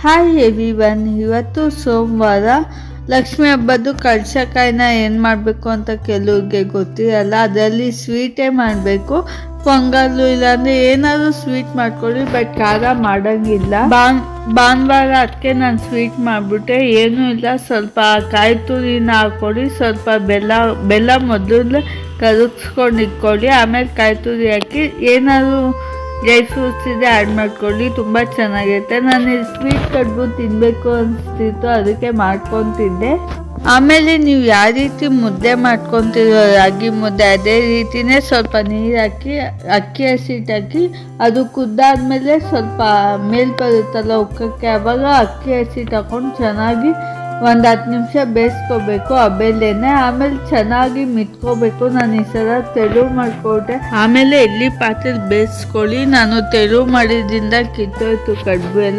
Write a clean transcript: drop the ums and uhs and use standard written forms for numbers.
Hi everyone, ಇವತ್ತು ಸೋಮವಾರ ಲಕ್ಷ್ಮಿ ಹಬ್ಬದ್ದು ಕಳಶಕಾಯಿನ ಏನು ಮಾಡಬೇಕು ಅಂತ ಕೆಲವ್ರಿಗೆ ಗೊತ್ತಿರಲ್ಲ. ಅದರಲ್ಲಿ ಸ್ವೀಟೇ ಮಾಡಬೇಕು. ಪೊಂಗಲ್ಲು ಇಲ್ಲಾಂದರೆ ಏನಾದರೂ ಸ್ವೀಟ್ ಮಾಡ್ಕೊಳ್ಳಿ, ಬಟ್ ಖಾರ ಮಾಡೋಂಗಿಲ್ಲ. ಭಾನುವಾರ ಅದಕ್ಕೆ ನಾನು ಸ್ವೀಟ್ ಮಾಡಿಬಿಟ್ಟೆ. ಏನೂ ಇಲ್ಲ, ಸ್ವಲ್ಪ ಕಾಯಿ ತುರಿನ ಹಾಕ್ಕೊಳ್ಳಿ, ಸ್ವಲ್ಪ ಬೆಲ್ಲ ಮೊದಲು ಕರಗಿಸ್ಕೊಂಡು ಇಟ್ಕೊಳ್ಳಿ, ಆಮೇಲೆ ಕಾಯಿ ತುರಿ ಹಾಕಿ ಏನಾದರೂ ಡ್ರೈ ಫ್ರೂಟ್ಸ್ ಇದೆ ಆ್ಯಡ್ ಮಾಡ್ಕೊಳ್ಳಿ, ತುಂಬ ಚೆನ್ನಾಗಿರುತ್ತೆ. ನಾನು ಸ್ವೀಟ್ ಕಡುಬು ತಿನ್ನಬೇಕು ಅನಿಸ್ತಿತ್ತು, ಅದಕ್ಕೆ ಮಾಡ್ಕೊತಿದ್ದೆ. ಆಮೇಲೆ ನೀವು ಯಾವ ರೀತಿ ಮುದ್ದೆ ಮಾಡ್ಕೊತಿರೋ ರಾಗಿ ಮುದ್ದೆ, ಅದೇ ರೀತಿಯೇ ಸ್ವಲ್ಪ ನೀರು ಹಾಕಿ ಅಕ್ಕಿ ಹಸಿಟ್ಟು ಹಾಕಿ ಅದು ಕುದ್ದಾದ್ಮೇಲೆ ಸ್ವಲ್ಪ ಮೇಲ್ ಬರುತ್ತಲ್ಲ ಉಕ್ಕಕ್ಕೆ, ಆವಾಗ ಅಕ್ಕಿ ಹಸಿಟ್ಟು ಹಾಕೊಂಡು ಚೆನ್ನಾಗಿ ಒಂದು 10 ನಿಮಿಷ ಬೇಯಿಸ್ಕೋಬೇಕು ಹಬೆಲೇನೆ. ಆಮೇಲೆ ಚೆನ್ನಾಗಿ ಮಿಟ್ಕೋಬೇಕು. ನಾನು ಈ ಸಲ ತೆಳು ಮಾಡಿಕೊಟ್ಟೆ. ಆಮೇಲೆ ಎಲ್ಲಿ ಪಾತ್ರೆ ಬೇಯಿಸ್ಕೊಳ್ಳಿ. ನಾನು ತೆಳು ಮಾಡಿದ್ರಿಂದ ಕಿತ್ತೋಯ್ತು ಕಡುಬು ಎಲ್ಲ.